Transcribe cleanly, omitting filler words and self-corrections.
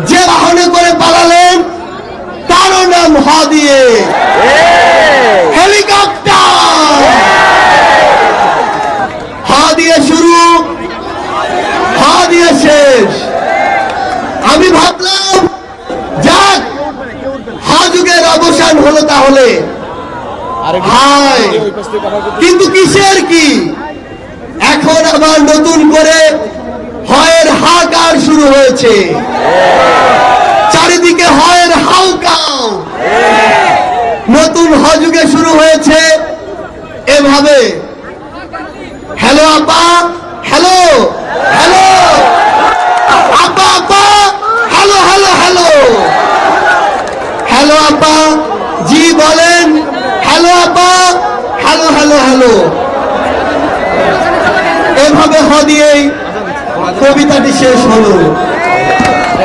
যে বাহনে করে পালালেন তারও নাম হ দিয়ে, হেলিকপ্টার। হ দিয়ে শুরু, হ দিয়ে শেষ। আমি ভাবলাম যাক, হ যুগের অবসান হলো তাহলে। হায়, কিন্তু কিসের কি? এখন আবার নতুন করে হয়ের হাহাকার শুরু হয়েছে, চারিদিকে হয়ের হাউকাও। নতুন হযুগে শুরু হয়েছে এভাবে, হ্যালো আপা, হ্যালো হ্যালো, আপা আপা, হ্যালো হ্যালো হ্যালো, হ্যালো আপা, জি বলেন, হ্যালো আপা, হ্যালো হ্যালো হ্যালো। এভাবে হ দিয়েই কবিতাটি শেষ হলো।